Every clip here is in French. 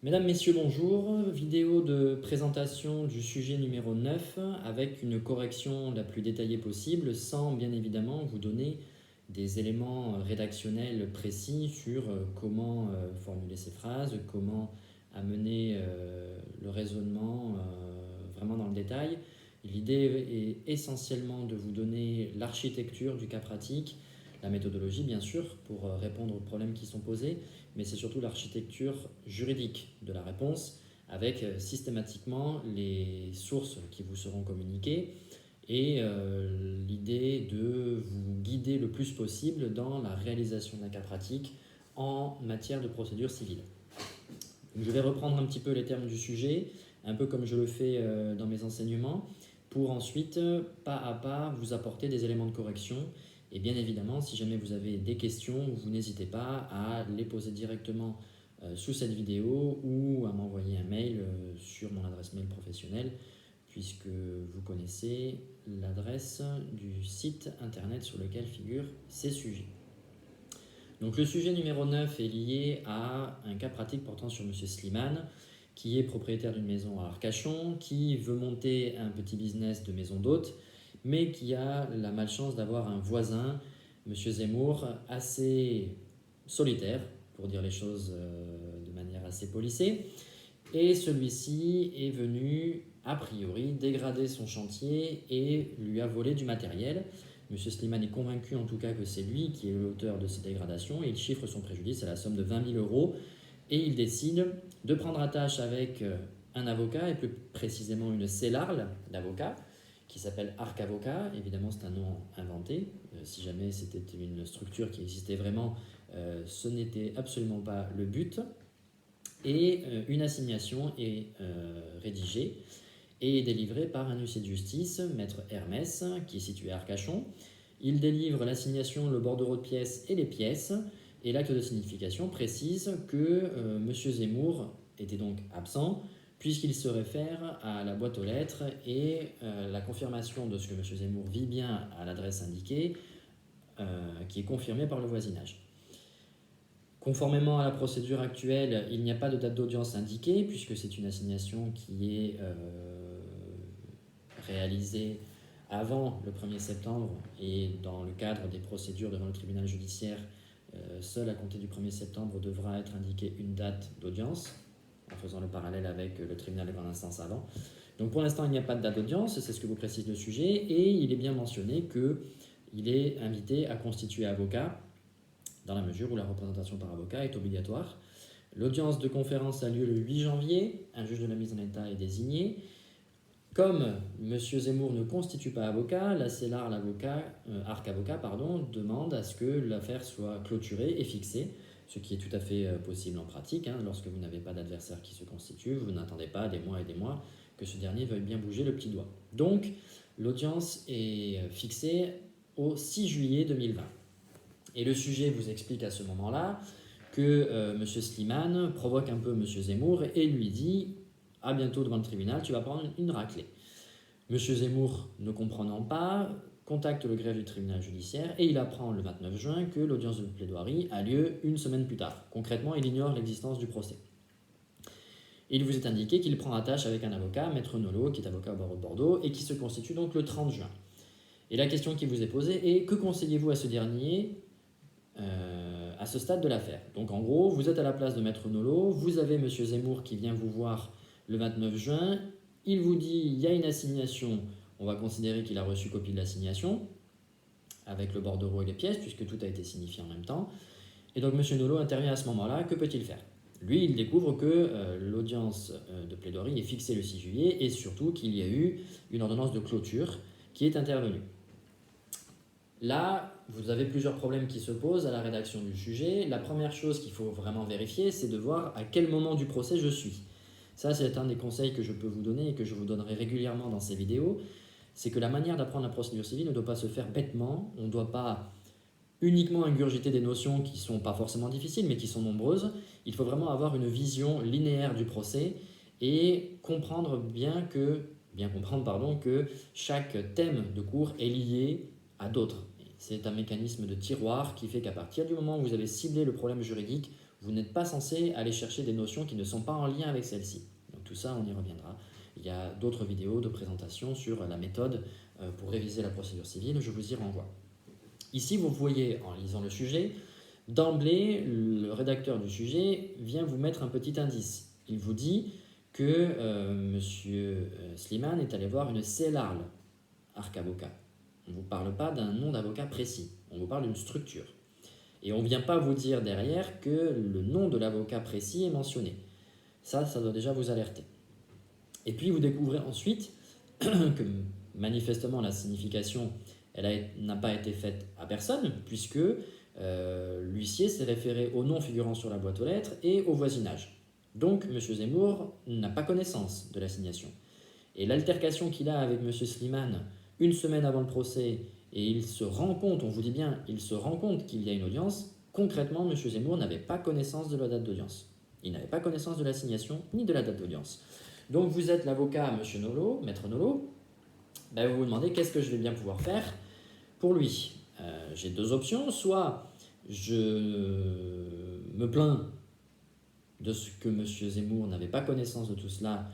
Mesdames, Messieurs, bonjour. Vidéo de présentation du sujet numéro 9 avec une correction la plus détaillée possible sans bien évidemment vous donner des éléments rédactionnels précis sur comment formuler ces phrases, comment amener le raisonnement vraiment dans le détail. L'idée est essentiellement de vous donner l'architecture du cas pratique, la méthodologie bien sûr pour répondre aux problèmes qui sont posés, mais c'est surtout l'architecture juridique de la réponse avec systématiquement les sources qui vous seront communiquées et l'idée de vous guider le plus possible dans la réalisation d'un cas pratique en matière de procédure civile. Je vais reprendre un petit peu les termes du sujet, un peu comme je le fais dans mes enseignements, pour ensuite, pas à pas, vous apporter des éléments de correction. Et bien évidemment, si jamais vous avez des questions, vous n'hésitez pas à les poser directement sous cette vidéo ou à m'envoyer un mail sur mon adresse mail professionnelle, puisque vous connaissez l'adresse du site internet sur lequel figurent ces sujets. Donc le sujet numéro 9 est lié à un cas pratique portant sur M. Slimane, qui est propriétaire d'une maison à Arcachon, qui veut monter un petit business de maison d'hôtes, mais qui a la malchance d'avoir un voisin, M. Zemmour, assez solitaire, pour dire les choses de manière assez policée. Et celui-ci est venu, a priori, dégrader son chantier et lui a volé du matériel. M. Slimane est convaincu en tout cas que c'est lui qui est l'auteur de ces dégradations et il chiffre son préjudice à la somme de 20 000 euros et il décide de prendre attache avec un avocat et plus précisément une célarle d'avocat qui s'appelle Arc Avocat. Évidemment, c'est un nom inventé. Si jamais c'était une structure qui existait vraiment, ce n'était absolument pas le but. Et une assignation est rédigée et délivrée par un huissier de justice, maître Hermès, qui est situé à Arcachon. Il délivre l'assignation, le bordereau de pièces et les pièces, et l'acte de signification précise que M. Zemmour était donc absent, puisqu'il se réfère à la boîte aux lettres et la confirmation de ce que M. Zemmour vit bien à l'adresse indiquée, qui est confirmée par le voisinage. Conformément à la procédure actuelle, il n'y a pas de date d'audience indiquée, puisque c'est une assignation qui est réalisée avant le 1er septembre et dans le cadre des procédures devant le tribunal judiciaire, seul à compter du 1er septembre devra être indiquée une date d'audience, en faisant le parallèle avec le tribunal de grande instance avant. Donc pour l'instant, il n'y a pas de date d'audience, c'est ce que vous précise le sujet, et il est bien mentionné qu'il est invité à constituer avocat, dans la mesure où la représentation par avocat est obligatoire. L'audience de conférence a lieu le 8 janvier, un juge de la mise en état est désigné. Comme M. Zemmour ne constitue pas avocat, la CELAR, Arc Avocat, demande à ce que l'affaire soit clôturée et fixée, ce qui est tout à fait possible en pratique. Lorsque vous n'avez pas d'adversaire qui se constitue, vous n'attendez pas des mois et des mois que ce dernier veuille bien bouger le petit doigt. Donc, l'audience est fixée au 6 juillet 2020. Et le sujet vous explique à ce moment-là que M. Slimane provoque un peu M. Zemmour et lui dit « À bientôt devant le tribunal, tu vas prendre une raclée ». M. Zemmour, ne comprenant pas, contacte le greffe du tribunal judiciaire et il apprend le 29 juin que l'audience de plaidoirie a lieu une semaine plus tard. Concrètement, il ignore l'existence du procès. Il vous est indiqué qu'il prend attache avec un avocat, Maître Nolot, qui est avocat au barreau de Bordeaux, et qui se constitue donc le 30 juin. Et la question qui vous est posée est « Que conseillez-vous à ce dernier ?» à ce stade de l'affaire. Donc en gros, vous êtes à la place de Maître Nolot, vous avez M. Zemmour qui vient vous voir le 29 juin, il vous dit il y a une assignation, on va considérer qu'il a reçu copie de l'assignation, avec le bordereau et les pièces, puisque tout a été signifié en même temps. Et donc M. Nolot intervient à ce moment-là, que peut-il faire? Lui, il découvre que l'audience de plaidoirie est fixée le 6 juillet et surtout qu'il y a eu une ordonnance de clôture qui est intervenue. Là, vous avez plusieurs problèmes qui se posent à la rédaction du sujet. La première chose qu'il faut vraiment vérifier, c'est de voir à quel moment du procès je suis. Ça, c'est un des conseils que je peux vous donner et que je vous donnerai régulièrement dans ces vidéos. C'est que la manière d'apprendre la procédure civile ne doit pas se faire bêtement. On ne doit pas uniquement ingurgiter des notions qui ne sont pas forcément difficiles, mais qui sont nombreuses. Il faut vraiment avoir une vision linéaire du procès et bien comprendre que chaque thème de cours est lié à d'autres. C'est un mécanisme de tiroir qui fait qu'à partir du moment où vous avez ciblé le problème juridique, vous n'êtes pas censé aller chercher des notions qui ne sont pas en lien avec celle-ci. Donc tout ça, on y reviendra. Il y a d'autres vidéos de présentation sur la méthode pour réviser la procédure civile, je vous y renvoie. Ici, vous voyez, en lisant le sujet, d'emblée, le rédacteur du sujet vient vous mettre un petit indice. Il vous dit que M. Slimane est allé voir une CELARL, arc avocat. On ne vous parle pas d'un nom d'avocat précis, on vous parle d'une structure. Et on ne vient pas vous dire derrière que le nom de l'avocat précis est mentionné. Ça doit déjà vous alerter. Et puis vous découvrez ensuite que manifestement la signification n'a pas été faite à personne, puisque l'huissier s'est référé au nom figurant sur la boîte aux lettres et au voisinage. Donc M. Zemmour n'a pas connaissance de l'assignation. Et l'altercation qu'il a avec M. Slimane une semaine avant le procès, et il se rend compte, on vous dit bien, il se rend compte qu'il y a une audience, concrètement, M. Zemmour n'avait pas connaissance de la date d'audience. Il n'avait pas connaissance de l'assignation ni de la date d'audience. Donc vous êtes l'avocat, M. Nolot, maître Nolot, vous vous demandez qu'est-ce que je vais bien pouvoir faire pour lui. J'ai deux options, soit je me plains de ce que M. Zemmour n'avait pas connaissance de tout cela,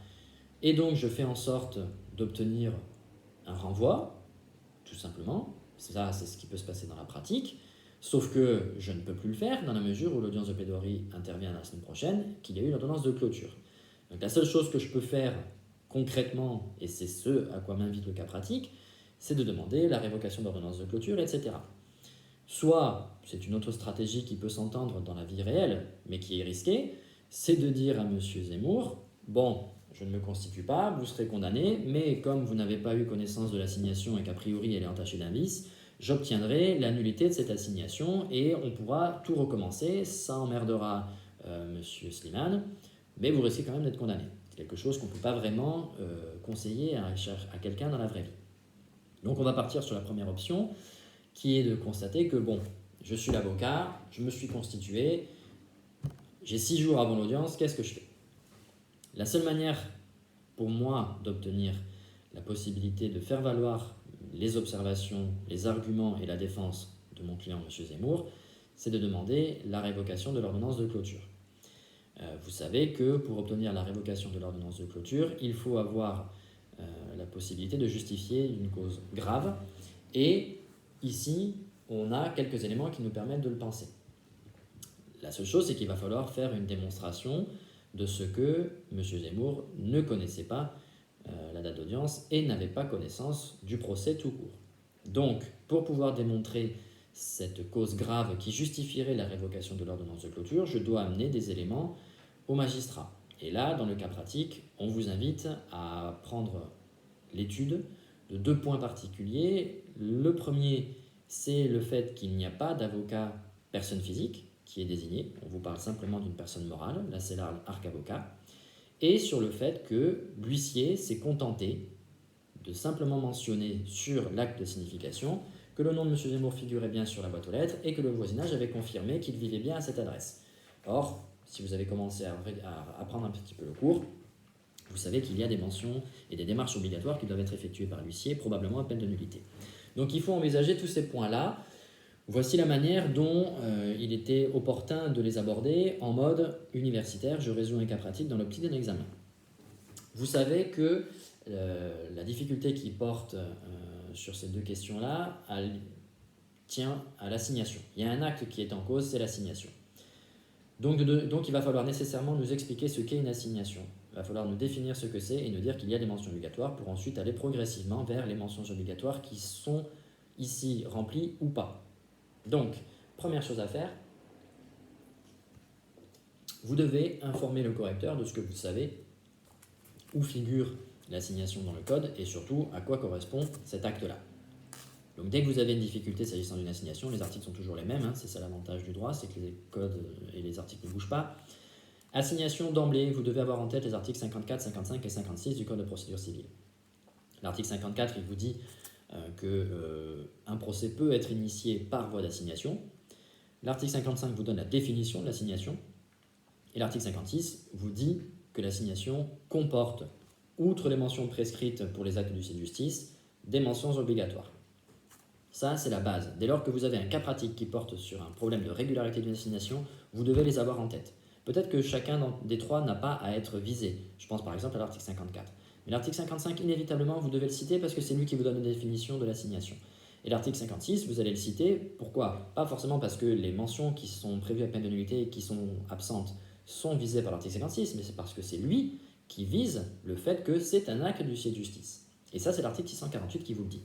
et donc je fais en sorte d'obtenir un renvoi, tout simplement. Ça, c'est ce qui peut se passer dans la pratique, sauf que je ne peux plus le faire dans la mesure où l'audience de plaidoirie intervient la semaine prochaine, qu'il y a eu l'ordonnance de clôture. Donc la seule chose que je peux faire concrètement, et c'est ce à quoi m'invite le cas pratique, c'est de demander la révocation d'ordonnance de clôture, etc. Soit, c'est une autre stratégie qui peut s'entendre dans la vie réelle, mais qui est risquée, c'est de dire à M. Zemmour, bon, je ne me constitue pas, vous serez condamné, mais comme vous n'avez pas eu connaissance de l'assignation et qu'a priori elle est entachée d'un vice, j'obtiendrai la nullité de cette assignation et on pourra tout recommencer, ça emmerdera M. Slimane, mais vous risquez quand même d'être condamné. C'est quelque chose qu'on ne peut pas vraiment conseiller à quelqu'un dans la vraie vie. Donc on va partir sur la première option, qui est de constater que bon, je suis l'avocat, je me suis constitué, j'ai 6 jours avant l'audience, qu'est-ce que je fais? La seule manière pour moi d'obtenir la possibilité de faire valoir les observations, les arguments et la défense de mon client M. Zemmour, c'est de demander la révocation de l'ordonnance de clôture. Vous savez que pour obtenir la révocation de l'ordonnance de clôture, il faut avoir la possibilité de justifier une cause grave. Et ici, on a quelques éléments qui nous permettent de le penser. La seule chose, c'est qu'il va falloir faire une démonstration de ce que M. Zemmour ne connaissait pas la date d'audience et n'avait pas connaissance du procès tout court. Donc, pour pouvoir démontrer cette cause grave qui justifierait la révocation de l'ordonnance de clôture, je dois amener des éléments au magistrat. Et là, dans le cas pratique, on vous invite à prendre l'étude de 2 points particuliers. Le premier, c'est le fait qu'il n'y a pas d'avocat personne physique qui est désigné. On vous parle simplement d'une personne morale, la CELARL arc avocat. Et sur le fait que l'huissier s'est contenté de simplement mentionner sur l'acte de signification que le nom de M. Zemmour figurait bien sur la boîte aux lettres et que le voisinage avait confirmé qu'il vivait bien à cette adresse. Or, si vous avez commencé à apprendre un petit peu le cours, vous savez qu'il y a des mentions et des démarches obligatoires qui doivent être effectuées par l'huissier, probablement à peine de nullité. Donc il faut envisager tous ces points-là. Voici la manière dont il était opportun de les aborder en mode universitaire. Je résous un cas pratique dans l'optique d'un examen. Vous savez que la difficulté qui porte sur ces deux questions-là tient à l'assignation. Il y a un acte qui est en cause, c'est l'assignation. Donc il va falloir nécessairement nous expliquer ce qu'est une assignation. Il va falloir nous définir ce que c'est et nous dire qu'il y a des mentions obligatoires pour ensuite aller progressivement vers les mentions obligatoires qui sont ici remplies ou pas. Donc, première chose à faire, vous devez informer le correcteur de ce que vous savez, où figure l'assignation dans le code et surtout à quoi correspond cet acte-là. Donc dès que vous avez une difficulté s'agissant d'une assignation, les articles sont toujours les mêmes, c'est ça l'avantage du droit, c'est que les codes et les articles ne bougent pas. Assignation d'emblée, vous devez avoir en tête les articles 54, 55 et 56 du Code de procédure civile. L'article 54, il vous dit qu'un procès peut être initié par voie d'assignation. L'article 55 vous donne la définition de l'assignation. Et l'article 56 vous dit que l'assignation comporte, outre les mentions prescrites pour les actes du de justice, des mentions obligatoires. Ça, c'est la base. Dès lors que vous avez un cas pratique qui porte sur un problème de régularité d'une assignation, vous devez les avoir en tête. Peut-être que chacun des trois n'a pas à être visé. Je pense par exemple à l'article 54. Mais l'article 55, inévitablement, vous devez le citer parce que c'est lui qui vous donne la définition de l'assignation. Et l'article 56, vous allez le citer. Pourquoi? Pas forcément parce que les mentions qui sont prévues à peine de nullité et qui sont absentes sont visées par l'article 56, mais c'est parce que c'est lui qui vise le fait que c'est un acte du huissier de justice. Et ça, c'est l'article 648 qui vous le dit.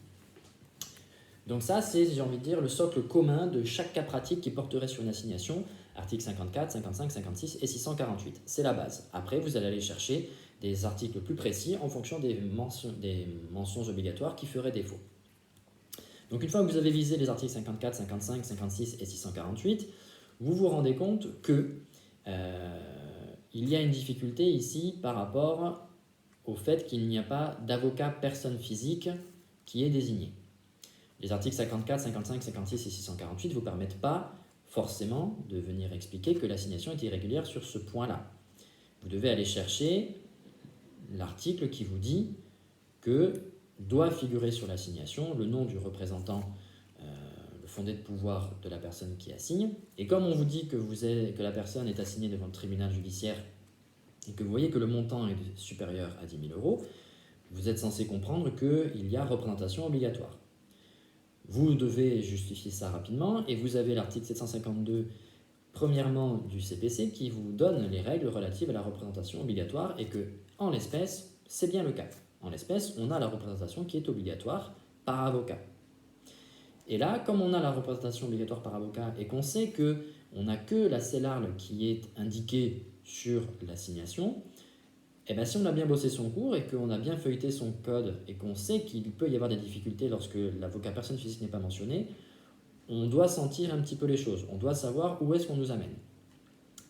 Donc ça, c'est, j'ai envie de dire, le socle commun de chaque cas pratique qui porterait sur une assignation, articles 54, 55, 56 et 648. C'est la base. Après, vous allez aller chercher des articles plus précis en fonction des mentions obligatoires qui feraient défaut. Donc une fois que vous avez visé les articles 54, 55, 56 et 648, vous vous rendez compte que il y a une difficulté ici par rapport au fait qu'il n'y a pas d'avocat personne physique qui est désigné. Les articles 54, 55, 56 et 648 ne vous permettent pas forcément de venir expliquer que l'assignation est irrégulière sur ce point-là. Vous devez aller chercher l'article qui vous dit que doit figurer sur l'assignation le nom du représentant, le fondé de pouvoir de la personne qui assigne. Et comme on vous dit que la personne est assignée devant le tribunal judiciaire et que vous voyez que le montant est supérieur à 10 000 euros, vous êtes censé comprendre qu'il y a représentation obligatoire. Vous devez justifier ça rapidement et vous avez l'article 752, premièrement du CPC, qui vous donne les règles relatives à la représentation obligatoire et que, en l'espèce, c'est bien le cas. En l'espèce, on a la représentation qui est obligatoire par avocat. Et là, comme on a la représentation obligatoire par avocat et qu'on sait qu'on n'a que la CELARL qui est indiquée sur l'assignation, et bien si on a bien bossé son cours et qu'on a bien feuilleté son code et qu'on sait qu'il peut y avoir des difficultés lorsque l'avocat personne physique n'est pas mentionné, on doit sentir un petit peu les choses, on doit savoir où est-ce qu'on nous amène.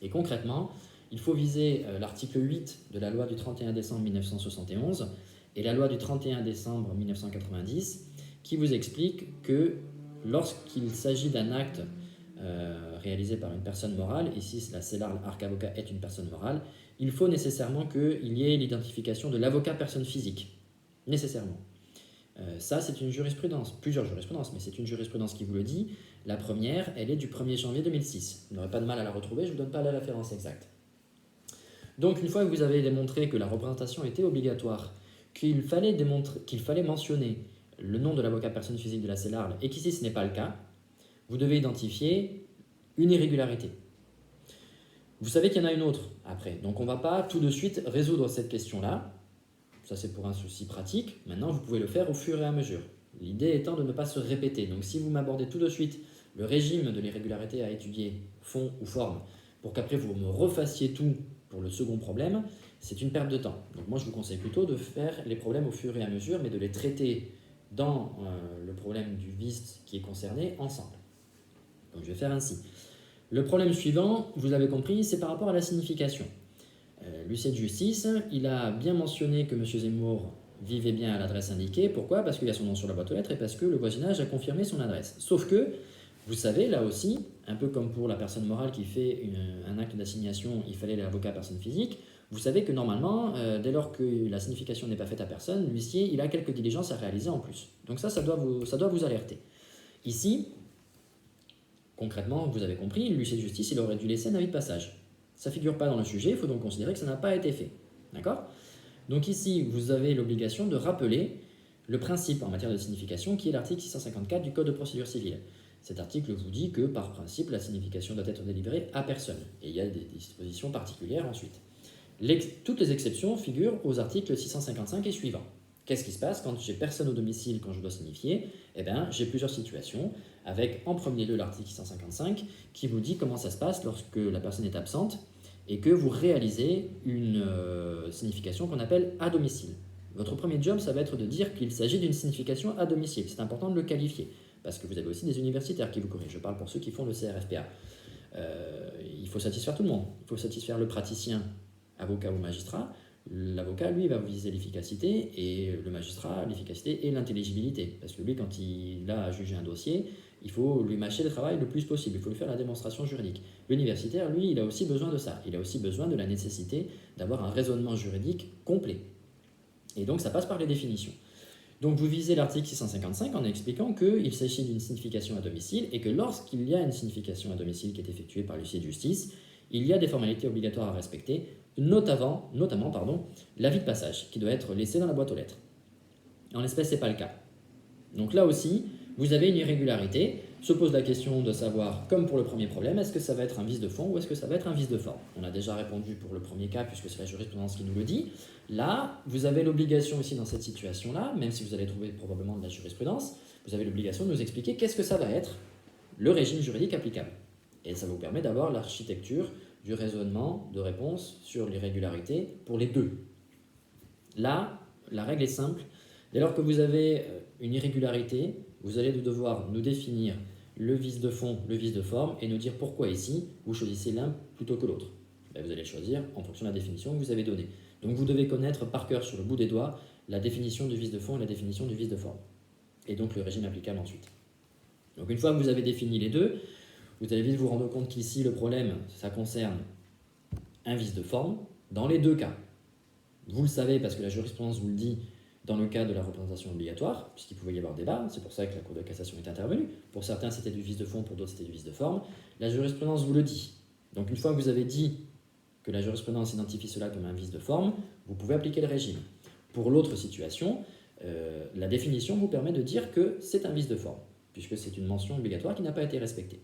Et concrètement, il faut viser l'article 8 de la loi du 31 décembre 1971 et la loi du 31 décembre 1990 qui vous explique que lorsqu'il s'agit d'un acte réalisé par une personne morale, ici la CELARL Arc Avocat est une personne morale, il faut nécessairement qu'il y ait l'identification de l'avocat personne physique. Nécessairement. Ça, c'est une jurisprudence, plusieurs jurisprudences, mais c'est une jurisprudence qui vous le dit. La première, elle est du 1er janvier 2006. Vous n'aurez pas de mal à la retrouver, je ne vous donne pas la référence exacte. Donc, une fois que vous avez démontré que la représentation était obligatoire, qu'il fallait mentionner le nom de l'avocat personne physique de la CELARL, et qu'ici ce n'est pas le cas, vous devez identifier une irrégularité. Vous savez qu'il y en a une autre après, donc on ne va pas tout de suite résoudre cette question-là. Ça, c'est pour un souci pratique. Maintenant, vous pouvez le faire au fur et à mesure. L'idée étant de ne pas se répéter. Donc, si vous m'abordez tout de suite le régime de l'irrégularité à étudier, fond ou forme, pour qu'après vous me refassiez tout pour le second problème, c'est une perte de temps. Donc, moi, je vous conseille plutôt de faire les problèmes au fur et à mesure, mais de les traiter dans le problème du vice qui est concerné ensemble. Donc, je vais faire ainsi. Le problème suivant, vous l'avez compris, c'est par rapport à la signification. L'huissier de justice, il a bien mentionné que M. Zemmour vivait bien à l'adresse indiquée. Pourquoi? Parce qu'il y a son nom sur la boîte aux lettres et parce que le voisinage a confirmé son adresse. Sauf que, vous savez, là aussi, un peu comme pour la personne morale qui fait un acte d'assignation, il fallait l'avocat personne physique, vous savez que normalement, dès lors que la signification n'est pas faite à personne, l'huissier, il a quelques diligences à réaliser en plus. Donc ça doit vous alerter. Ici, concrètement, vous avez compris, l'huissier de justice, il aurait dû laisser un avis de passage. Ça ne figure pas dans le sujet, il faut donc considérer que ça n'a pas été fait. D'accord? Donc ici, vous avez l'obligation de rappeler le principe en matière de signification qui est l'article 654 du Code de procédure civile. Cet article vous dit que, par principe, la signification doit être délivrée à personne. Et il y a des dispositions particulières ensuite. Toutes les exceptions figurent aux articles 655 et suivants. Qu'est-ce qui se passe quand j'ai personne au domicile quand je dois signifier? Eh bien, j'ai plusieurs situations, avec en premier lieu l'article 655 qui vous dit comment ça se passe lorsque la personne est absente et que vous réalisez une signification qu'on appelle à domicile. Votre premier job, ça va être de dire qu'il s'agit d'une signification à domicile. C'est important de le qualifier, parce que vous avez aussi des universitaires qui vous corrigent. Je parle pour ceux qui font le CRFPA. Il faut satisfaire tout le monde. Il faut satisfaire le praticien, avocat ou magistrat. L'avocat, lui, va viser l'efficacité et le magistrat, l'efficacité et l'intelligibilité. Parce que lui, quand il a à juger un dossier, il faut lui mâcher le travail le plus possible. Il faut lui faire la démonstration juridique. L'universitaire, lui, il a aussi besoin de ça. Il a aussi besoin de la nécessité d'avoir un raisonnement juridique complet. Et donc, ça passe par les définitions. Donc vous visez l'article 655 en expliquant qu'il s'agit d'une signification à domicile et que lorsqu'il y a une signification à domicile qui est effectuée par l'huissier de justice, il y a des formalités obligatoires à respecter, notamment l'avis de passage qui doit être laissé dans la boîte aux lettres. En l'espèce, ce n'est pas le cas. Donc là aussi, vous avez une irrégularité. Se pose la question de savoir, comme pour le premier problème, est-ce que ça va être un vice de fond ou est-ce que ça va être un vice de forme? On a déjà répondu pour le premier cas puisque c'est la jurisprudence qui nous le dit. Là, vous avez l'obligation aussi dans cette situation-là, même si vous allez trouver probablement de la jurisprudence, vous avez l'obligation de nous expliquer qu'est-ce que ça va être le régime juridique applicable. Et ça vous permet d'avoir l'architecture du raisonnement de réponse sur l'irrégularité pour les deux. Là, la règle est simple. Dès lors que vous avez une irrégularité, vous allez devoir nous définir le vice de fond, le vice de forme, et nous dire pourquoi ici, vous choisissez l'un plutôt que l'autre. Vous allez le choisir en fonction de la définition que vous avez donnée. Donc vous devez connaître par cœur sur le bout des doigts la définition du vice de fond et la définition du vice de forme. Et donc le régime applicable ensuite. Donc une fois que vous avez défini les deux, vous allez vite vous rendre compte qu'ici le problème, ça concerne un vice de forme dans les deux cas. Vous le savez parce que la jurisprudence vous le dit dans le cas de la représentation obligatoire, puisqu'il pouvait y avoir débat, c'est pour ça que la Cour de cassation est intervenue. Pour certains, c'était du vice de fond, pour d'autres, c'était du vice de forme. La jurisprudence vous le dit. Donc une fois que vous avez dit que la jurisprudence identifie cela comme un vice de forme, vous pouvez appliquer le régime. Pour l'autre situation, la définition vous permet de dire que c'est un vice de forme, puisque c'est une mention obligatoire qui n'a pas été respectée.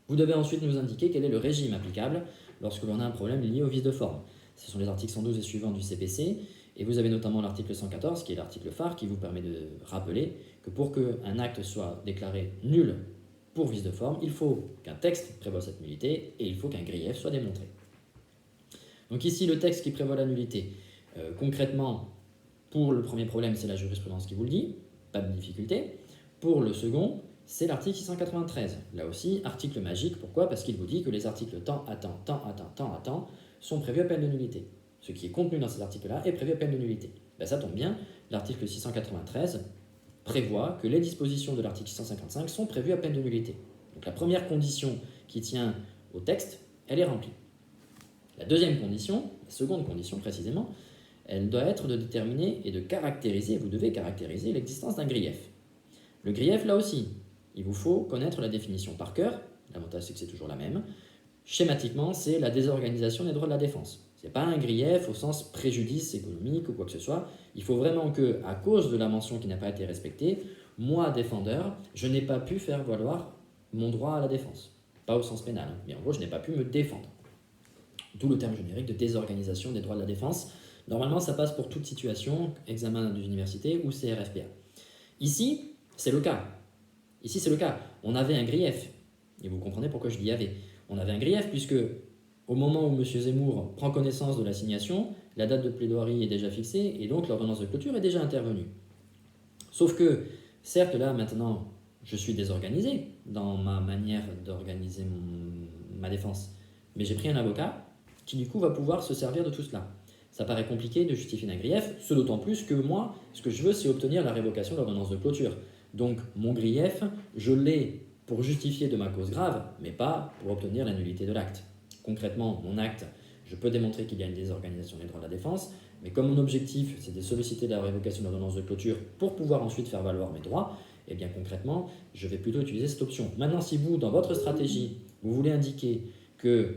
Vous devez ensuite nous indiquer quel est le régime applicable lorsque l'on a un problème lié au vice de forme. Ce sont les articles 112 et suivants du CPC, et vous avez notamment l'article 114, qui est l'article phare, qui vous permet de rappeler que pour qu'un acte soit déclaré nul pour vice de forme, il faut qu'un texte prévoie cette nullité, et il faut qu'un grief soit démontré. Donc ici, le texte qui prévoit la nullité, concrètement, pour le premier problème, c'est la jurisprudence qui vous le dit, pas de difficulté. Pour le second, c'est l'article 693. Là aussi, article magique. Pourquoi? Parce qu'il vous dit que les articles tant à tant sont prévus à peine de nullité. Ce qui est contenu dans ces articles-là est prévu à peine de nullité. Ben, ça tombe bien, l'article 693 prévoit que les dispositions de l'article 655 sont prévues à peine de nullité. Donc la première condition qui tient au texte, elle est remplie. La deuxième condition, la seconde condition précisément, elle doit être de déterminer et de caractériser, vous devez caractériser l'existence d'un grief. Le grief, là aussi, il vous faut connaître la définition par cœur, l'avantage c'est que c'est toujours la même. Schématiquement, c'est la désorganisation des droits de la défense. Ce n'est pas un grief au sens préjudice économique ou quoi que ce soit. Il faut vraiment que, à cause de la mention qui n'a pas été respectée, moi, défendeur, je n'ai pas pu faire valoir mon droit à la défense. Pas au sens pénal, mais en gros, je n'ai pas pu me défendre. D'où le terme générique de désorganisation des droits de la défense. Normalement, ça passe pour toute situation, examen d'université ou CRFPA. Ici, c'est le cas. Ici, c'est le cas. On avait un grief. Et vous comprenez pourquoi je dis avait. On avait un grief puisque, au moment où M. Zemmour prend connaissance de l'assignation, la date de plaidoirie est déjà fixée et donc l'ordonnance de clôture est déjà intervenue. Sauf que, certes, là, maintenant, je suis désorganisé dans ma manière d'organiser ma défense. Mais j'ai pris un avocat qui, du coup, va pouvoir se servir de tout cela. Ça paraît compliqué de justifier un grief, ce d'autant plus que moi, ce que je veux, c'est obtenir la révocation de l'ordonnance de clôture. Donc, mon grief, je l'ai pour justifier de ma cause grave, mais pas pour obtenir la nullité de l'acte. Concrètement, mon acte, je peux démontrer qu'il y a une désorganisation des droits de la défense, mais comme mon objectif, c'est de solliciter la révocation de l'ordonnance de clôture pour pouvoir ensuite faire valoir mes droits, eh bien concrètement, je vais plutôt utiliser cette option. Maintenant, si vous, dans votre stratégie, vous voulez indiquer que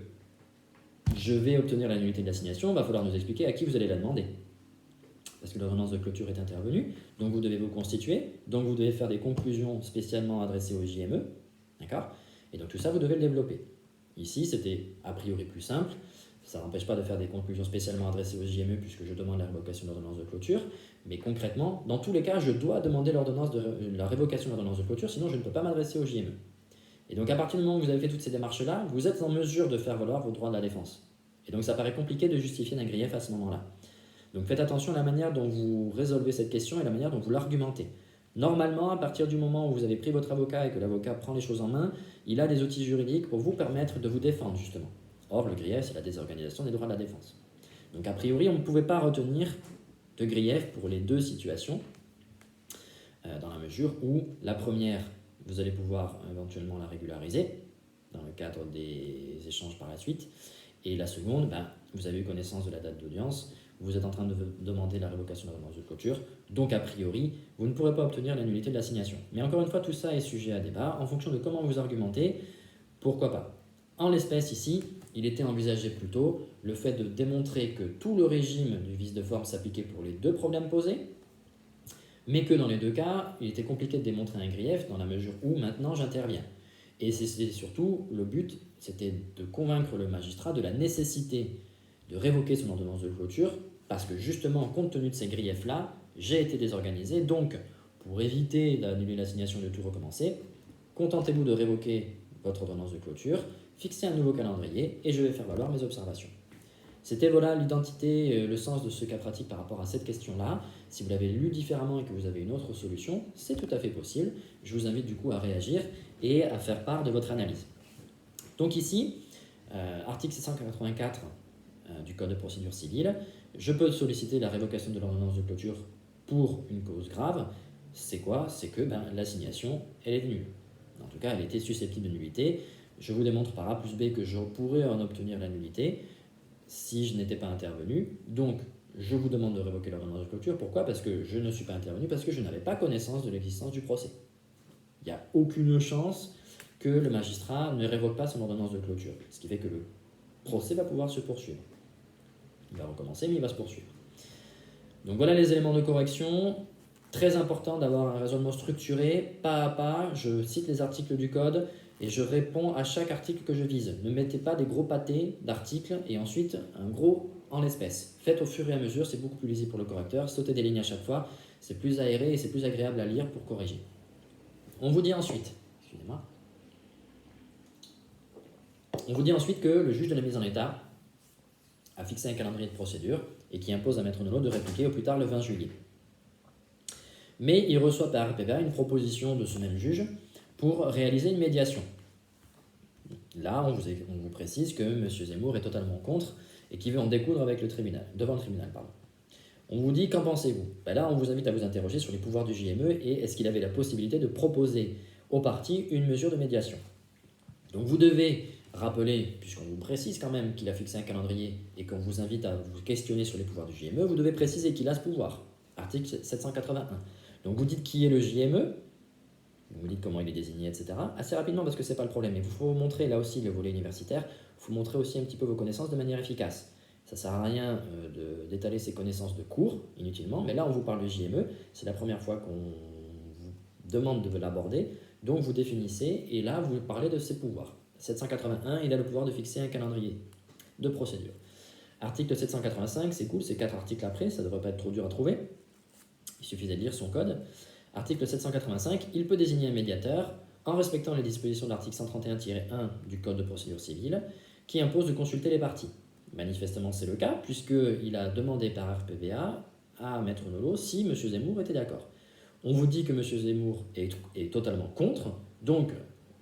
je vais obtenir la nullité de l'assignation, il va falloir nous expliquer à qui vous allez la demander. Parce que l'ordonnance de clôture est intervenue, donc vous devez vous constituer, donc vous devez faire des conclusions spécialement adressées au JME, d'accord? Et donc tout ça, vous devez le développer. Ici, c'était a priori plus simple, ça n'empêche pas de faire des conclusions spécialement adressées au JME puisque je demande la révocation de l'ordonnance de clôture, mais concrètement, dans tous les cas, je dois demander la révocation de l'ordonnance de clôture, sinon je ne peux pas m'adresser au JME. Et donc à partir du moment où vous avez fait toutes ces démarches-là, vous êtes en mesure de faire valoir vos droits de la défense. Et donc ça paraît compliqué de justifier d'un grief à ce moment-là. Donc faites attention à la manière dont vous résolvez cette question et la manière dont vous l'argumentez. Normalement, à partir du moment où vous avez pris votre avocat et que l'avocat prend les choses en main, il a des outils juridiques pour vous permettre de vous défendre justement. Or, le grief, c'est la désorganisation des droits de la défense. Donc a priori, on ne pouvait pas retenir de grief pour les deux situations, dans la mesure où la première, vous allez pouvoir éventuellement la régulariser dans le cadre des échanges par la suite, et la seconde, vous avez eu connaissance de la date d'audience, vous êtes en train de demander la révocation de l'ordonnance de clôture, donc a priori, vous ne pourrez pas obtenir la nullité de l'assignation. Mais encore une fois, tout ça est sujet à débat, en fonction de comment vous argumentez, pourquoi pas. En l'espèce ici, il était envisagé plutôt le fait de démontrer que tout le régime du vice de forme s'appliquait pour les deux problèmes posés, mais que dans les deux cas, il était compliqué de démontrer un grief dans la mesure où maintenant j'interviens. Et c'est surtout le but, c'était de convaincre le magistrat de la nécessité de révoquer son ordonnance de clôture, parce que justement, compte tenu de ces griefs-là, j'ai été désorganisé, donc pour éviter d'annuler l'assignation et de tout recommencer, contentez-vous de révoquer votre ordonnance de clôture, fixez un nouveau calendrier et je vais faire valoir mes observations. C'était voilà l'identité, le sens de ce cas pratique par rapport à cette question-là. Si vous l'avez lu différemment et que vous avez une autre solution, c'est tout à fait possible. Je vous invite du coup à réagir et à faire part de votre analyse. Donc ici, article 784 du Code de procédure civile, je peux solliciter la révocation de l'ordonnance de clôture pour une cause grave. C'est quoi? C'est que l'assignation, elle est nulle. En tout cas, elle était susceptible de nullité. Je vous démontre par A plus B que je pourrais en obtenir la nullité si je n'étais pas intervenu. Donc, je vous demande de révoquer l'ordonnance de clôture. Pourquoi? Parce que je ne suis pas intervenu, parce que je n'avais pas connaissance de l'existence du procès. Il n'y a aucune chance que le magistrat ne révoque pas son ordonnance de clôture. Ce qui fait que le procès va pouvoir se poursuivre. Il va recommencer, mais il va se poursuivre. Donc voilà les éléments de correction. Très important d'avoir un raisonnement structuré, pas à pas. Je cite les articles du code et je réponds à chaque article que je vise. Ne mettez pas des gros pâtés d'articles et ensuite un gros en l'espèce. Faites au fur et à mesure, c'est beaucoup plus lisible pour le correcteur. Sautez des lignes à chaque fois, c'est plus aéré et c'est plus agréable à lire pour corriger. On vous dit ensuite, que le juge de la mise en état a fixé un calendrier de procédure et qui impose à Maître Nolot de répliquer au plus tard le 20 juillet. Mais il reçoit par RPVA une proposition de ce même juge pour réaliser une médiation. Là, on vous précise que M. Zemmour est totalement contre et qu'il veut en découdre avec devant le tribunal. On vous dit, qu'en pensez-vous? Là, on vous invite à vous interroger sur les pouvoirs du JME et est-ce qu'il avait la possibilité de proposer aux parties une mesure de médiation. Donc vous devez rappeler, puisqu'on vous précise quand même qu'il a fixé un calendrier et qu'on vous invite à vous questionner sur les pouvoirs du JME, vous devez préciser qu'il a ce pouvoir. Article 781. Donc vous dites qui est le JME, vous dites comment il est désigné, etc. Assez rapidement parce que ce n'est pas le problème. Mais il faut vous montrer là aussi le volet universitaire, il faut montrer aussi un petit peu vos connaissances de manière efficace. Ça ne sert à rien d'étaler ses connaissances de cours inutilement, mais là on vous parle du JME, c'est la première fois qu'on vous demande de l'aborder, donc vous définissez et là vous parlez de ses pouvoirs. 781, il a le pouvoir de fixer un calendrier de procédure. Article 785, c'est cool, c'est 4 articles après, ça ne devrait pas être trop dur à trouver. Il suffisait de lire son code. Article 785, il peut désigner un médiateur en respectant les dispositions de l'article 131-1 du Code de procédure civile qui impose de consulter les parties. Manifestement, c'est le cas puisqu'il a demandé par RPVA à Maître Nolot si M. Zemmour était d'accord. On vous dit que M. Zemmour est totalement contre, donc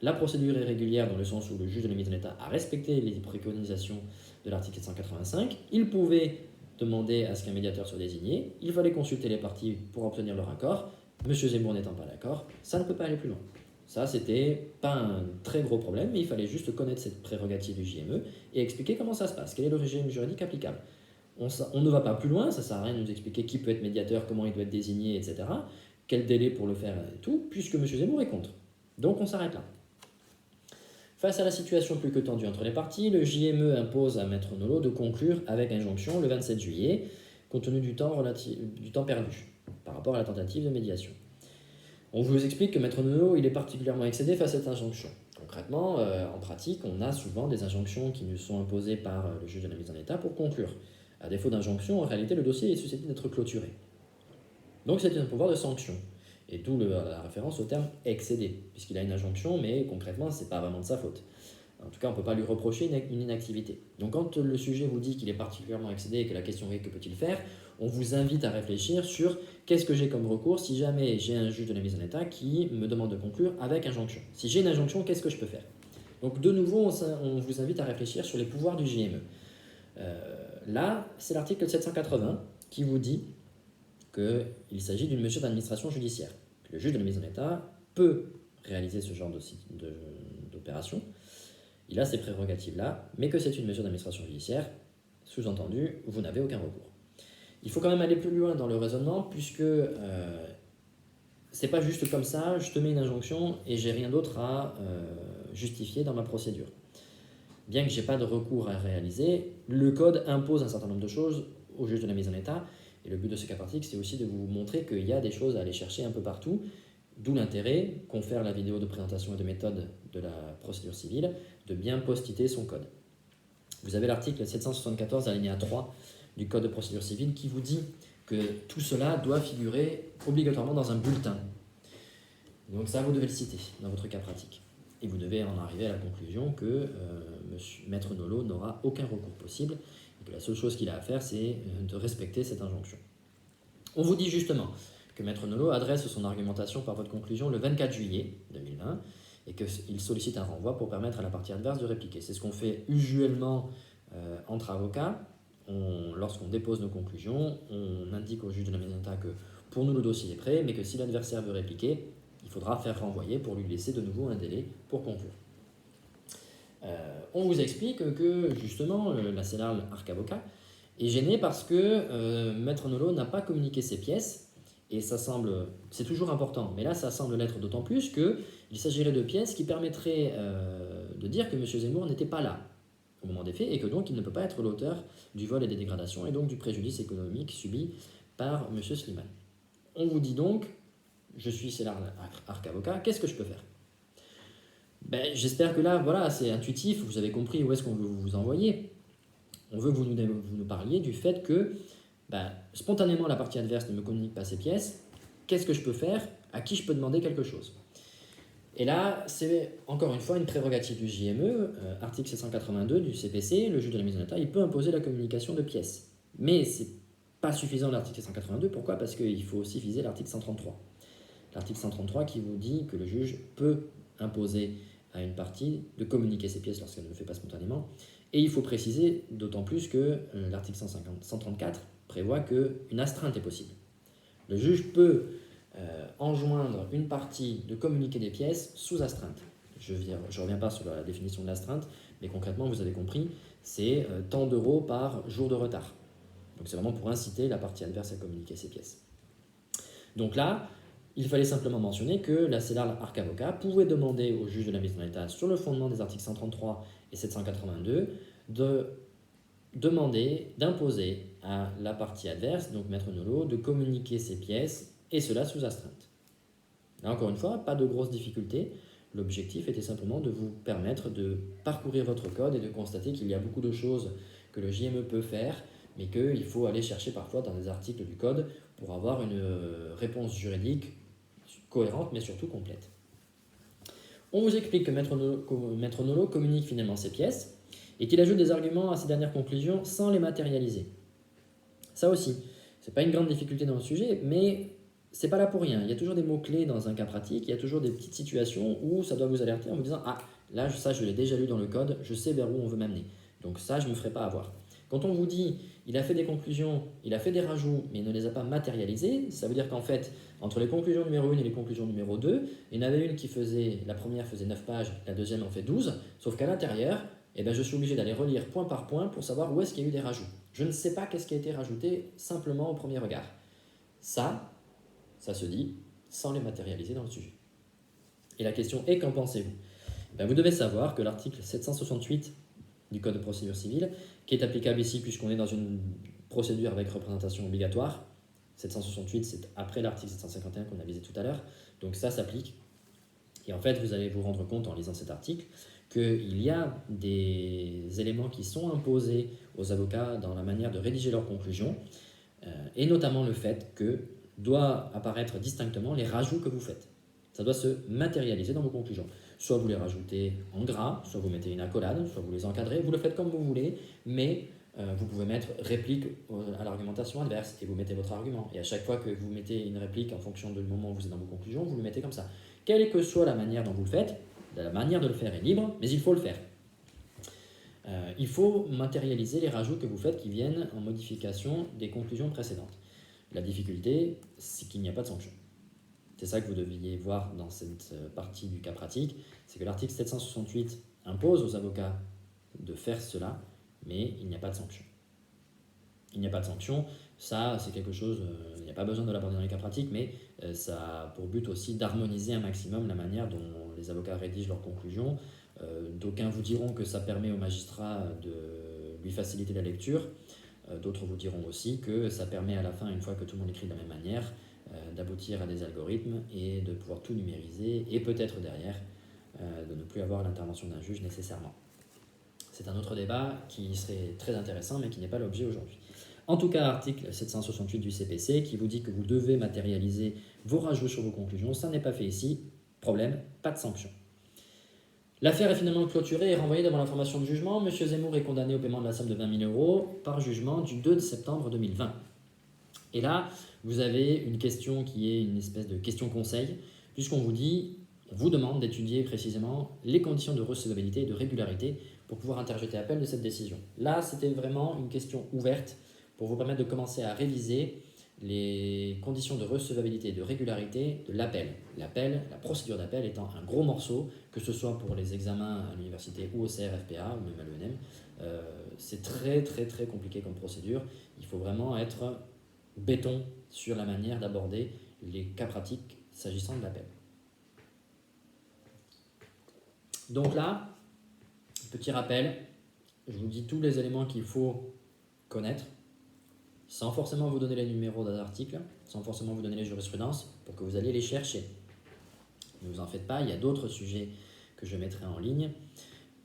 la procédure est régulière dans le sens où le juge de la mise en état a respecté les préconisations de l'article 785. Il pouvait demander à ce qu'un médiateur soit désigné, il fallait consulter les parties pour obtenir leur accord. M. Zemmour n'étant pas d'accord, ça ne peut pas aller plus loin. Ça, c'était pas un très gros problème, mais il fallait juste connaître cette prérogative du JME et expliquer comment ça se passe, quel est le régime juridique applicable. On ne va pas plus loin, ça ne sert à rien de nous expliquer qui peut être médiateur, comment il doit être désigné, etc. Quel délai pour le faire et tout, puisque M. Zemmour est contre. Donc on s'arrête là. Face à la situation plus que tendue entre les parties, le JME impose à Maître Nolot de conclure avec injonction le 27 juillet, compte tenu du temps perdu par rapport à la tentative de médiation. On vous explique que Maître Nolot il est particulièrement excédé face à cette injonction. Concrètement, en pratique, on a souvent des injonctions qui nous sont imposées par le juge de la mise en état pour conclure. À défaut d'injonction, en réalité, le dossier est susceptible d'être clôturé. Donc c'est un pouvoir de sanction. Et d'où la référence au terme excédé, puisqu'il a une injonction, mais concrètement, ce n'est pas vraiment de sa faute. En tout cas, on ne peut pas lui reprocher une inactivité. Donc quand le sujet vous dit qu'il est particulièrement excédé et que la question est que peut-il faire, on vous invite à réfléchir sur qu'est-ce que j'ai comme recours si jamais j'ai un juge de la mise en état qui me demande de conclure avec injonction. Si j'ai une injonction, qu'est-ce que je peux faire? Donc de nouveau, on vous invite à réfléchir sur les pouvoirs du JME. Là, c'est l'article 780 qui vous dit qu'il s'agit d'une mesure d'administration judiciaire. Le juge de la mise en état peut réaliser ce genre d'opération. Il a ces prérogatives-là, mais que c'est une mesure d'administration judiciaire, sous-entendu, vous n'avez aucun recours. Il faut quand même aller plus loin dans le raisonnement puisque c'est pas juste comme ça, je te mets une injonction et j'ai rien d'autre à justifier dans ma procédure. Bien que j'ai pas de recours à réaliser, le code impose un certain nombre de choses au juge de la mise en état. Et le but de ce cas pratique, c'est aussi de vous montrer qu'il y a des choses à aller chercher un peu partout, d'où l'intérêt, confère la vidéo de présentation et de méthode de la procédure civile, de bien post-iter son code. Vous avez l'article 774 alinéa 3 du code de procédure civile qui vous dit que tout cela doit figurer obligatoirement dans un bulletin. Donc ça, vous devez le citer dans votre cas pratique. Et vous devez en arriver à la conclusion que Maître Nolot n'aura aucun recours possible et que la seule chose qu'il a à faire, c'est de respecter cette injonction. On vous dit justement que Maître Nolot adresse son argumentation par votre conclusion le 24 juillet 2020 et qu'il sollicite un renvoi pour permettre à la partie adverse de répliquer. C'est ce qu'on fait usuellement entre avocats. Lorsqu'on dépose nos conclusions, on indique au juge de la mise en état que pour nous le dossier est prêt, mais que si l'adversaire veut répliquer, il faudra faire renvoyer pour lui laisser de nouveau un délai pour conclure. On vous explique que justement la cellule Arc Avocat est gênée parce que Maître Nolot n'a pas communiqué ses pièces et ça semble, c'est toujours important, mais là ça semble l'être d'autant plus qu'il s'agirait de pièces qui permettraient de dire que M. Zemmour n'était pas là au moment des faits et que donc il ne peut pas être l'auteur du vol et des dégradations et donc du préjudice économique subi par M. Slimane. On vous dit donc, je suis Cellard Arc Avocat, qu'est-ce que je peux faire? J'espère que là, voilà, c'est intuitif, vous avez compris où est-ce qu'on veut vous envoyer. On veut que vous nous parliez du fait que spontanément la partie adverse ne me communique pas ses pièces, qu'est-ce que je peux faire? À qui je peux demander quelque chose? Et là, c'est encore une fois une prérogative du JME, article 782 du CPC, le juge de la mise en état, il peut imposer la communication de pièces. Mais ce n'est pas suffisant l'article 782, pourquoi? Parce qu'il faut aussi viser l'article 133. L'article 133 qui vous dit que le juge peut imposer à une partie de communiquer ses pièces lorsqu'elle ne le fait pas spontanément. Et il faut préciser d'autant plus que l'article 134 prévoit qu'une astreinte est possible. Le juge peut enjoindre une partie de communiquer des pièces sous astreinte. Je ne reviens pas sur la définition de l'astreinte, mais concrètement, vous avez compris, c'est tant d'euros par jour de retard. Donc c'est vraiment pour inciter la partie adverse à communiquer ses pièces. Donc là, il fallait simplement mentionner que la cellule Arc Avocat pouvait demander au juge de la mise en état, sur le fondement des articles 133 et 782, d'imposer à la partie adverse, donc Maître Nolot, de communiquer ses pièces, et cela sous astreinte. Là, encore une fois, pas de grosses difficultés. L'objectif était simplement de vous permettre de parcourir votre code et de constater qu'il y a beaucoup de choses que le JME peut faire, mais qu'il faut aller chercher parfois dans des articles du code pour avoir une réponse juridique cohérente, mais surtout complète. On vous explique que Maître Nolot communique finalement ses pièces et qu'il ajoute des arguments à ses dernières conclusions sans les matérialiser. Ça aussi, c'est pas une grande difficulté dans le sujet, mais c'est pas là pour rien. Il y a toujours des mots-clés dans un cas pratique, il y a toujours des petites situations où ça doit vous alerter en vous disant « Ah, là, ça, je l'ai déjà lu dans le code, je sais vers où on veut m'amener. Donc ça, je ne me ferai pas avoir. » Quand on vous dit « Il a fait des conclusions, il a fait des rajouts, mais il ne les a pas matérialisés », ça veut dire qu'en fait, entre les conclusions numéro 1 et les conclusions numéro 2, il y en avait une qui faisait, la première faisait 9 pages, la deuxième en fait 12, sauf qu'à l'intérieur, je suis obligé d'aller relire point par point pour savoir où est-ce qu'il y a eu des rajouts. Je ne sais pas qu'est-ce qui a été rajouté simplement au premier regard. Ça se dit sans les matérialiser dans le sujet. Et la question est, qu'en pensez-vous? Vous devez savoir que l'article 768 du Code de procédure civile, qui est applicable ici puisqu'on est dans une procédure avec représentation obligatoire, 768 c'est après l'article 751 qu'on a visé tout à l'heure, donc ça s'applique. Et en fait, vous allez vous rendre compte en lisant cet article qu'il y a des éléments qui sont imposés aux avocats dans la manière de rédiger leurs conclusions, et notamment le fait que doit apparaître distinctement les rajouts que vous faites. Ça doit se matérialiser dans vos conclusions. Soit vous les rajoutez en gras, soit vous mettez une accolade, soit vous les encadrez, vous le faites comme vous voulez, mais vous pouvez mettre réplique à l'argumentation adverse et vous mettez votre argument. Et à chaque fois que vous mettez une réplique en fonction du moment où vous êtes dans vos conclusions, vous le mettez comme ça. Quelle que soit la manière dont vous le faites, la manière de le faire est libre, mais il faut le faire. Il faut matérialiser les rajouts que vous faites qui viennent en modification des conclusions précédentes. La difficulté, c'est qu'il n'y a pas de sanction. C'est ça que vous deviez voir dans cette partie du cas pratique, c'est que l'article 768 impose aux avocats de faire cela, mais il n'y a pas de sanction. il n'y a pas de sanction. Ça, c'est quelque chose, il n'y a pas besoin de l'aborder dans les cas pratiques, mais ça a pour but aussi d'harmoniser un maximum la manière dont les avocats rédigent leurs conclusions. D'aucuns vous diront que ça permet au magistrat de lui faciliter la lecture. D'autres vous diront aussi que ça permet à la fin, une fois que tout le monde écrit de la même manière, d'aboutir à des algorithmes et de pouvoir tout numériser et peut-être derrière de ne plus avoir l'intervention d'un juge nécessairement. C'est un autre débat qui serait très intéressant mais qui n'est pas l'objet aujourd'hui. En tout cas, article 768 du CPC qui vous dit que vous devez matérialiser vos rajouts sur vos conclusions, ça n'est pas fait ici, problème, pas de sanction. L'affaire est finalement clôturée et renvoyée devant l'information de jugement. M. Zemmour est condamné au paiement de la somme de 20 000 € par jugement du 2 septembre 2020. Et là, vous avez une question qui est une espèce de question-conseil, puisqu'on vous dit, on vous demande d'étudier précisément les conditions de recevabilité et de régularité pour pouvoir interjeter appel de cette décision. Là, c'était vraiment une question ouverte pour vous permettre de commencer à réviser les conditions de recevabilité et de régularité de l'appel. L'appel, la procédure d'appel étant un gros morceau, que ce soit pour les examens à l'université ou au CRFPA ou même à l'ENM. C'est très très très compliqué comme procédure. Il faut vraiment être béton sur la manière d'aborder les cas pratiques s'agissant de l'appel. Donc là, petit rappel, je vous dis tous les éléments qu'il faut connaître, sans forcément vous donner les numéros d'articles, sans forcément vous donner les jurisprudences, pour que vous alliez les chercher. Ne vous en faites pas, il y a d'autres sujets que je mettrai en ligne,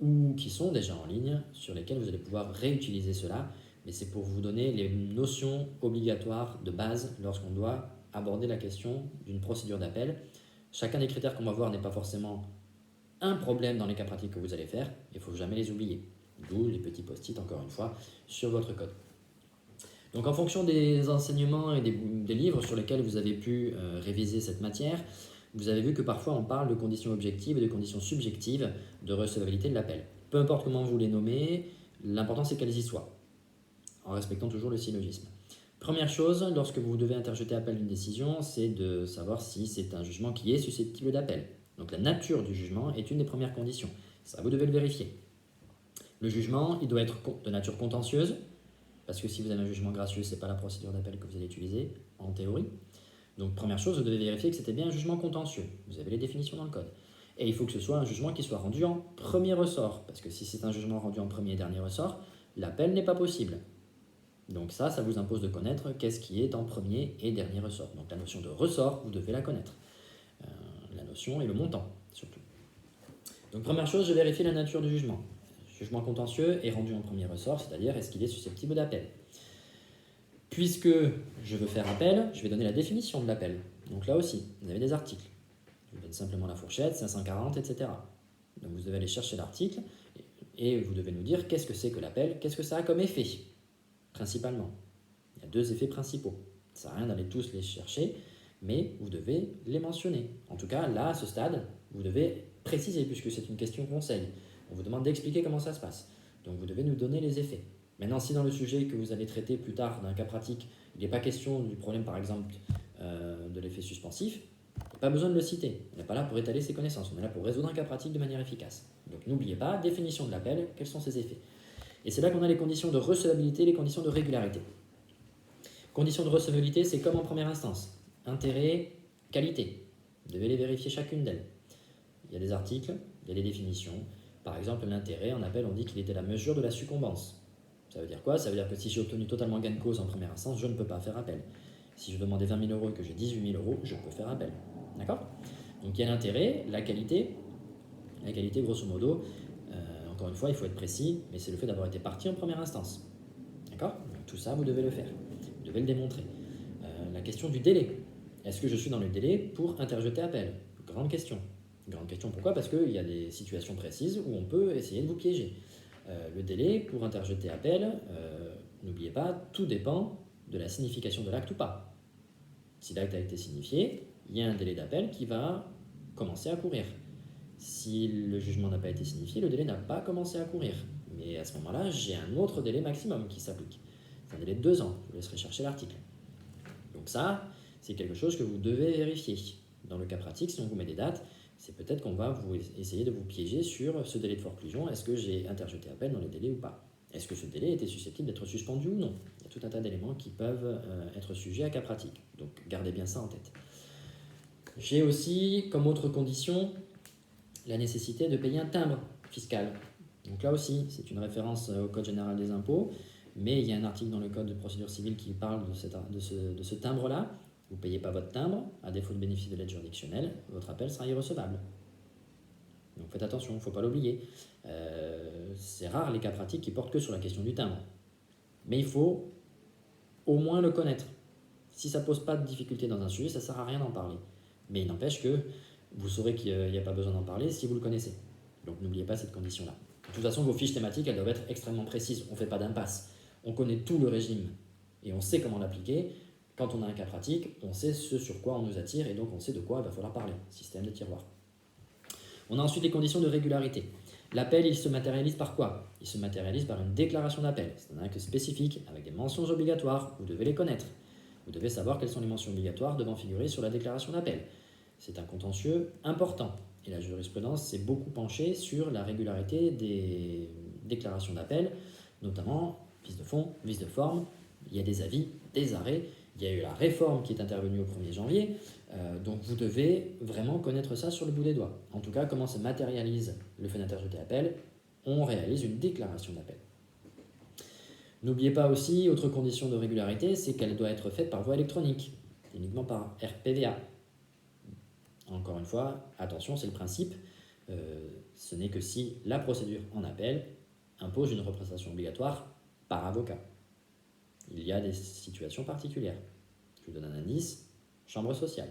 ou qui sont déjà en ligne, sur lesquels vous allez pouvoir réutiliser cela, mais c'est pour vous donner les notions obligatoires de base lorsqu'on doit aborder la question d'une procédure d'appel. Chacun des critères qu'on va voir n'est pas forcément un problème dans les cas pratiques que vous allez faire, il ne faut jamais les oublier. D'où les petits post-it, encore une fois, sur votre code. Donc en fonction des enseignements et des livres sur lesquels vous avez pu réviser cette matière, vous avez vu que parfois on parle de conditions objectives et de conditions subjectives de recevabilité de l'appel. Peu importe comment vous les nommez, l'important c'est qu'elles y soient, en respectant toujours le syllogisme. Première chose, lorsque vous devez interjeter appel d'une décision, c'est de savoir si c'est un jugement qui est susceptible d'appel. Donc la nature du jugement est une des premières conditions. Ça, vous devez le vérifier. Le jugement, il doit être de nature contentieuse, parce que si vous avez un jugement gracieux, ce n'est pas la procédure d'appel que vous allez utiliser, en théorie. Donc première chose, vous devez vérifier que c'était bien un jugement contentieux. Vous avez les définitions dans le code. Et il faut que ce soit un jugement qui soit rendu en premier ressort, parce que si c'est un jugement rendu en premier et dernier ressort, l'appel n'est pas possible. Donc ça vous impose de connaître qu'est-ce qui est en premier et dernier ressort. Donc la notion de ressort, vous devez la connaître. La notion et le montant, surtout. Donc première chose, je vérifie la nature du jugement. Le jugement contentieux est rendu en premier ressort, c'est-à-dire est-ce qu'il est susceptible d'appel. Puisque je veux faire appel, je vais donner la définition de l'appel. Donc là aussi, vous avez des articles. Je vous donne simplement la fourchette, 540, etc. Donc vous devez aller chercher l'article et vous devez nous dire qu'est-ce que c'est que l'appel, qu'est-ce que ça a comme effet, principalement. Il y a deux effets principaux. Ça sert à rien d'aller tous les chercher, mais vous devez les mentionner. En tout cas, là, à ce stade, vous devez préciser, puisque c'est une question conseil. On vous demande d'expliquer comment ça se passe. Donc vous devez nous donner les effets. Maintenant, si dans le sujet que vous allez traiter plus tard d'un cas pratique, il n'est pas question du problème, par exemple, de l'effet suspensif, il n'y a pas besoin de le citer. On n'est pas là pour étaler ses connaissances, on est là pour résoudre un cas pratique de manière efficace. Donc n'oubliez pas, définition de l'appel, quels sont ses effets. Et c'est là qu'on a les conditions de recevabilité, les conditions de régularité. Conditions de recevabilité, c'est comme en première instance. Intérêt, qualité. Vous devez les vérifier chacune d'elles. Il y a des articles, il y a des définitions. Par exemple, l'intérêt, en appel, on dit qu'il était la mesure de la succombance. Ça veut dire quoi? Ça veut dire que si j'ai obtenu totalement gain de cause en première instance, je ne peux pas faire appel. Si je demandais 20 000 € et que j'ai 18 000 €, je peux faire appel. D'accord? Donc il y a l'intérêt, la qualité. La qualité, grosso modo, encore une fois, il faut être précis, mais c'est le fait d'avoir été parti en première instance. D'accord? Donc tout ça, vous devez le faire. Vous devez le démontrer. La question du délai. Est-ce que je suis dans le délai pour interjeter appel? Grande question. Grande question, pourquoi? Parce qu'il y a des situations précises où on peut essayer de vous piéger. Le délai pour interjeter appel, n'oubliez pas, tout dépend de la signification de l'acte ou pas. Si l'acte a été signifié, il y a un délai d'appel qui va commencer à courir. Si le jugement n'a pas été signifié, le délai n'a pas commencé à courir. Mais à ce moment-là, j'ai un autre délai maximum qui s'applique. C'est un délai de 2 ans. Je vous laisserai chercher l'article. Donc ça, c'est quelque chose que vous devez vérifier. Dans le cas pratique, si on vous met des dates, c'est peut-être qu'on va essayer de vous piéger sur ce délai de forclusion. Est-ce que j'ai interjeté appel dans les délais ou pas? Est-ce que ce délai était susceptible d'être suspendu ou non? Il y a tout un tas d'éléments qui peuvent être sujets à cas pratique. Donc gardez bien ça en tête. J'ai aussi, comme autre condition, la nécessité de payer un timbre fiscal. Donc là aussi, c'est une référence au Code général des impôts, mais il y a un article dans le Code de procédure civile qui parle de ce timbre-là. Vous ne payez pas votre timbre, à défaut de bénéfice de l'aide juridictionnelle, votre appel sera irrecevable. Donc faites attention, il ne faut pas l'oublier. C'est rare les cas pratiques qui portent que sur la question du timbre. Mais il faut au moins le connaître. Si ça ne pose pas de difficulté dans un sujet, ça ne sert à rien d'en parler. Mais il n'empêche que vous saurez qu'il n'y a pas besoin d'en parler si vous le connaissez. Donc n'oubliez pas cette condition-là. De toute façon, vos fiches thématiques, elles doivent être extrêmement précises. On ne fait pas d'impasse. On connaît tout le régime et on sait comment l'appliquer. Quand on a un cas pratique, on sait ce sur quoi on nous attire et donc on sait de quoi il va falloir parler. Système de tiroir. On a ensuite les conditions de régularité. L'appel, il se matérialise par quoi? Il se matérialise par une déclaration d'appel. C'est un acte spécifique avec des mentions obligatoires. Vous devez les connaître. Vous devez savoir quelles sont les mentions obligatoires devant figurer sur la déclaration d'appel. C'est un contentieux important. Et la jurisprudence s'est beaucoup penchée sur la régularité des déclarations d'appel, notamment vice de fond, vice de forme. Il y a des avis, des arrêts. Il y a eu la réforme qui est intervenue au 1er janvier. Donc vous devez vraiment connaître ça sur le bout des doigts. En tout cas, comment se matérialise le fait d'interjeter appel? On réalise une déclaration d'appel. N'oubliez pas aussi, autre condition de régularité, c'est qu'elle doit être faite par voie électronique, uniquement par RPVA. Encore une fois, attention, c'est le principe. Ce n'est que si la procédure en appel impose une représentation obligatoire par avocat. Il y a des situations particulières. Je vous donne un indice, chambre sociale.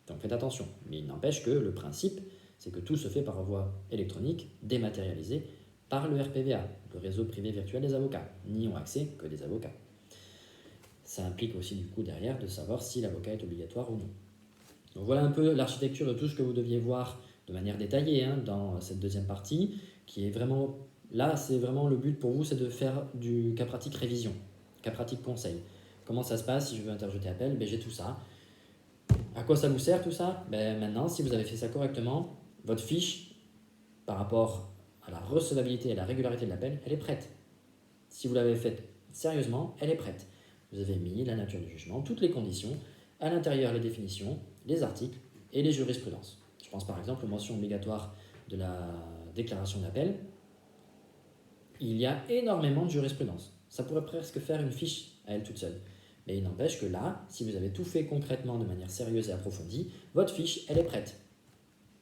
Donc faites attention. Mais il n'empêche que le principe, c'est que tout se fait par voie électronique, dématérialisée, par le RPVA, le réseau privé virtuel des avocats. N'y ont accès que des avocats. Ça implique aussi du coup derrière de savoir si l'avocat est obligatoire ou non. Donc voilà un peu l'architecture de tout ce que vous deviez voir de manière détaillée dans cette deuxième partie, qui est vraiment, là c'est vraiment le but pour vous, c'est de faire du cas pratique révision, cas pratique conseil. Comment ça se passe si je veux interjeter appel? J'ai tout ça. À quoi ça vous sert tout ça? Maintenant, si vous avez fait ça correctement, votre fiche, par rapport à la recevabilité et à la régularité de l'appel, elle est prête. Si vous l'avez faite sérieusement, elle est prête. Vous avez mis la nature du jugement, toutes les conditions, à l'intérieur les définitions, les articles et les jurisprudences. Je pense par exemple aux mentions obligatoires de la déclaration d'appel. Il y a énormément de jurisprudence. Ça pourrait presque faire une fiche à elle toute seule. Mais il n'empêche que là, si vous avez tout fait concrètement de manière sérieuse et approfondie, votre fiche, elle est prête.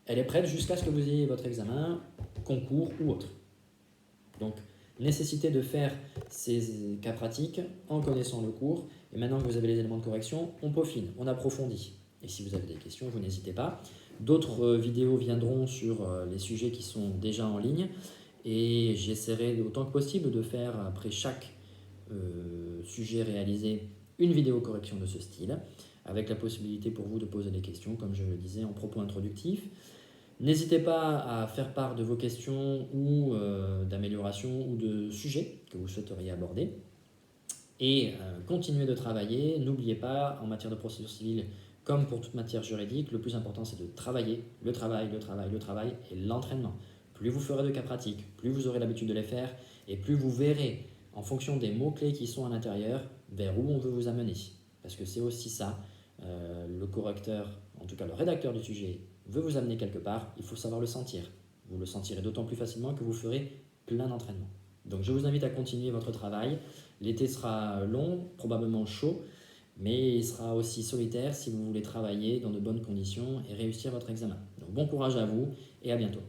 Elle est prête jusqu'à ce que vous ayez votre examen, concours ou autre. Donc, nécessité de faire ces cas pratiques en connaissant le cours. Et maintenant que vous avez les éléments de correction, on peaufine, on approfondit. Et si vous avez des questions, vous n'hésitez pas. D'autres vidéos viendront sur les sujets qui sont déjà en ligne. Et j'essaierai autant que possible de faire, après chaque sujet réalisé, une vidéo correction de ce style, avec la possibilité pour vous de poser des questions, comme je le disais en propos introductif. N'hésitez pas à faire part de vos questions ou d'améliorations ou de sujets que vous souhaiteriez aborder. Et continuez de travailler. N'oubliez pas, en matière de procédure civile, comme pour toute matière juridique, le plus important c'est de travailler, le travail et l'entraînement. Plus vous ferez de cas pratiques, plus vous aurez l'habitude de les faire et plus vous verrez, en fonction des mots-clés qui sont à l'intérieur, vers où on veut vous amener. Parce que c'est aussi ça, le correcteur, en tout cas le rédacteur du sujet, veut vous amener quelque part, il faut savoir le sentir. Vous le sentirez d'autant plus facilement que vous ferez plein d'entraînement. Donc je vous invite à continuer votre travail. L'été sera long, probablement chaud, mais il sera aussi solitaire si vous voulez travailler dans de bonnes conditions et réussir votre examen. Donc bon courage à vous et à bientôt.